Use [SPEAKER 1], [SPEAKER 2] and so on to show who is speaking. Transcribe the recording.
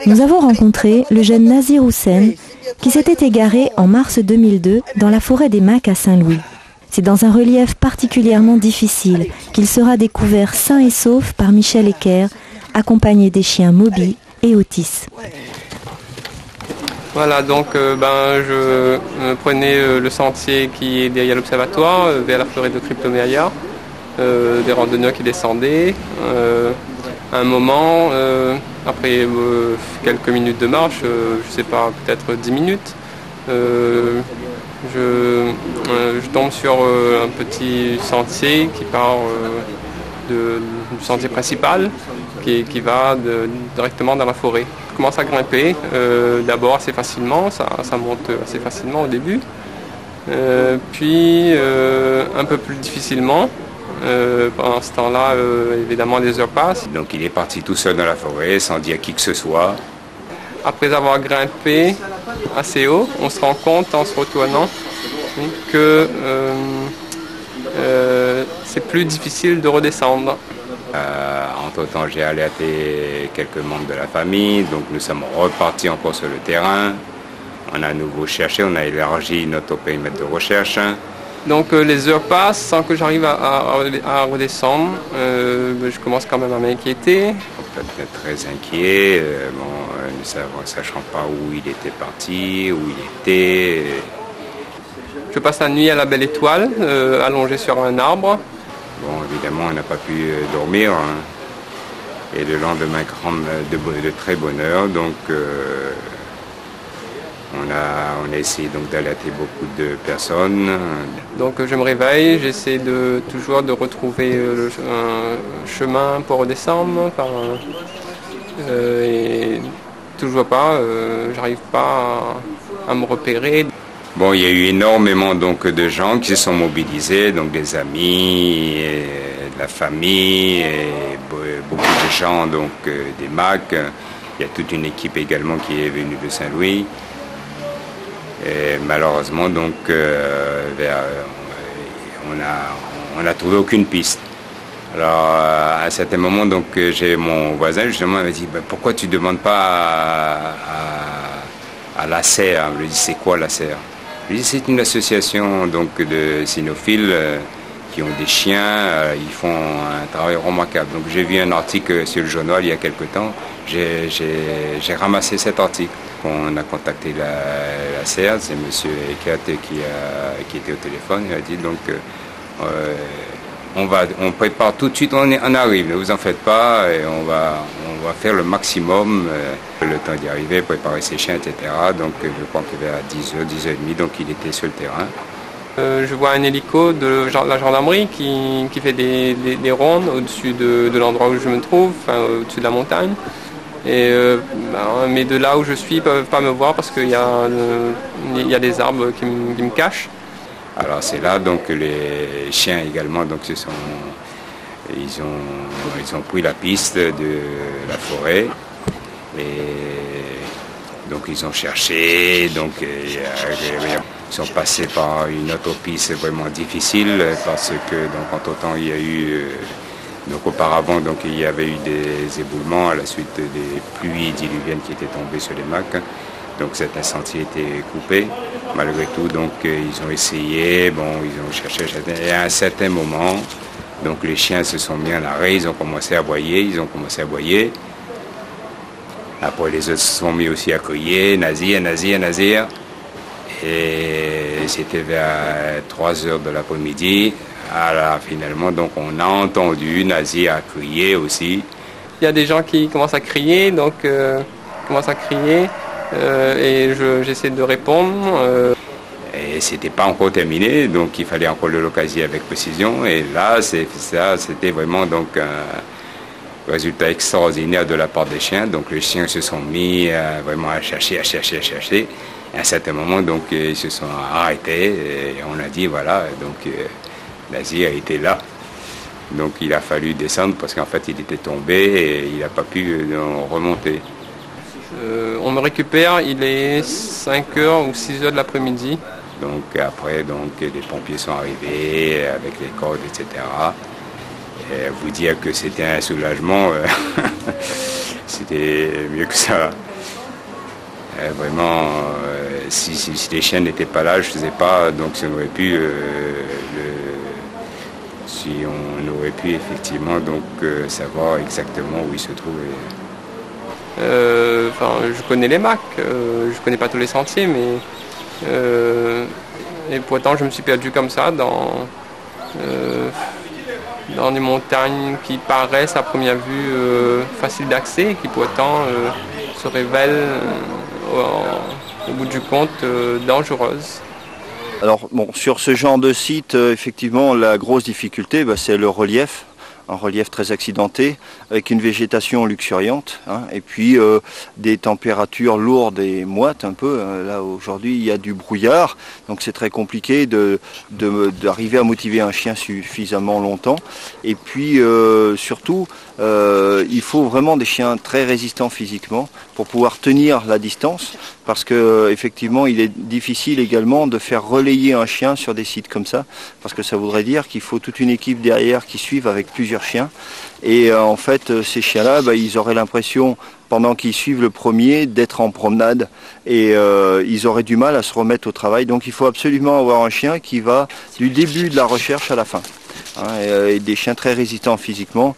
[SPEAKER 1] Nous avons rencontré le jeune Nazir Houssen qui s'était égaré en mars 2002 dans la forêt des Macs à Saint-Louis. C'est dans un relief particulièrement difficile qu'il sera découvert sain et sauf par Michel Ecker, accompagné des chiens Moby et Otis.
[SPEAKER 2] Voilà, donc je prenais le sentier qui est derrière l'observatoire, vers la forêt de Cryptoméria, des randonneurs qui descendaient. À un moment, après quelques minutes de marche, je ne sais pas, peut-être 10 minutes, je tombe sur un petit sentier qui part du sentier principal qui va directement dans la forêt. Je commence à grimper, d'abord assez facilement, ça monte assez facilement au début, puis un peu plus difficilement. Pendant ce temps-là, évidemment, des heures passent.
[SPEAKER 3] Donc il est parti tout seul dans la forêt, sans dire à qui que ce soit.
[SPEAKER 2] Après avoir grimpé assez haut, on se rend compte en se retournant que c'est plus difficile de redescendre.
[SPEAKER 3] Entre-temps, j'ai alerté quelques membres de la famille, donc nous sommes repartis encore sur le terrain. On a à nouveau cherché, on a élargi notre périmètre de recherche.
[SPEAKER 2] Donc les heures passent sans que j'arrive à redescendre. Je commence quand même à m'inquiéter.
[SPEAKER 3] Peut-être très inquiet, ne sachant pas où il était parti, où il était.
[SPEAKER 2] Je passe la nuit à la Belle Étoile, allongé sur un arbre.
[SPEAKER 3] Bon, évidemment, on n'a pas pu dormir. Hein. Et le lendemain, de très bonne heure. Donc, on a essayé donc d'alerter beaucoup de personnes.
[SPEAKER 2] Donc, je me réveille, j'essaie toujours de retrouver un chemin pour redescendre. Et toujours pas, j'arrive pas à me repérer.
[SPEAKER 3] Bon, il y a eu énormément donc de gens qui se sont mobilisés, donc des amis, et de la famille, et beaucoup de gens donc des Macs. Il y a toute une équipe également qui est venue de Saint-Louis. Et malheureusement donc on a trouvé aucune piste. Alors à un certain moment donc j'ai mon voisin justement m'a dit pourquoi tu ne demandes pas à la serre. Je lui ai dit c'est quoi la serre? C'est une association donc, de cynophiles qui ont des chiens, ils font un travail remarquable. Donc j'ai vu un article sur le journal il y a quelque temps, j'ai ramassé cet article. On a contacté la CERD, c'est M. Eckert qui était au téléphone, il a dit donc on prépare tout de suite, on arrive, ne vous en faites pas, et on va faire le maximum, le temps d'y arriver, préparer ses chiens, etc. Donc je crois qu'il était à 10h, 10h30, donc il était sur le terrain.
[SPEAKER 2] Je vois un hélico de la gendarmerie qui fait des rondes au-dessus de l'endroit où je me trouve, au-dessus de la montagne. Mais de là où je suis, ils ne peuvent pas me voir parce qu'il y a des arbres qui me cachent.
[SPEAKER 3] Alors c'est là donc les chiens également donc ils ont pris la piste de la forêt et donc ils ont cherché, donc ils sont passés par une autopiste vraiment difficile parce que donc entre-temps il y a eu donc auparavant donc il y avait eu des éboulements à la suite des pluies diluviennes qui étaient tombées sur les Macs. Donc cet incendie était coupé. Malgré tout, donc ils ont essayé, ils ont cherché. Et à un certain moment, donc les chiens se sont mis en arrêt, ils ont commencé à aboyer. Après les autres se sont mis aussi à crier, Nazir. Et c'était vers 3h de l'après-midi. Alors finalement, donc on a entendu Nazir à crier aussi.
[SPEAKER 2] Il y a des gens qui commencent à crier, et j'essaie de répondre.
[SPEAKER 3] Et c'était pas encore terminé, donc il fallait encore le localiser avec précision. Et là, c'était vraiment donc un résultat extraordinaire de la part des chiens. Donc les chiens se sont mis vraiment à chercher. Et à un certain moment, donc ils se sont arrêtés et on a dit voilà, donc Nazir était là. Donc il a fallu descendre parce qu'en fait il était tombé et il n'a pas pu remonter.
[SPEAKER 2] On me récupère, il est 5h ou 6h de l'après-midi.
[SPEAKER 3] Donc après, les pompiers sont arrivés avec les cordes, etc. Et vous dire que c'était un soulagement, c'était mieux que ça. Vraiment, si les chiens n'étaient pas là, je ne faisais pas, donc si on aurait pu, effectivement savoir exactement où ils se trouvaient.
[SPEAKER 2] Je connais les Macs, je connais pas tous les sentiers, mais et pourtant je me suis perdu comme ça dans des montagnes qui paraissent à première vue faciles d'accès, qui pourtant se révèlent au bout du compte dangereuses.
[SPEAKER 4] Alors bon, sur ce genre de site, effectivement, la grosse difficulté, c'est le relief. Un relief très accidenté, avec une végétation luxuriante, hein, et puis des températures lourdes et moites un peu. Là aujourd'hui il y a du brouillard, donc c'est très compliqué d'arriver à motiver un chien suffisamment longtemps. Et puis surtout, il faut vraiment des chiens très résistants physiquement pour pouvoir tenir la distance, parce que effectivement il est difficile également de faire relayer un chien sur des sites comme ça, parce que ça voudrait dire qu'il faut toute une équipe derrière qui suive avec plusieurs chiens. Et en fait, ces chiens-là, ils auraient l'impression, pendant qu'ils suivent le premier, d'être en promenade, et ils auraient du mal à se remettre au travail. Donc il faut absolument avoir un chien qui va du début de la recherche à la fin, hein, et des chiens très résistants physiquement.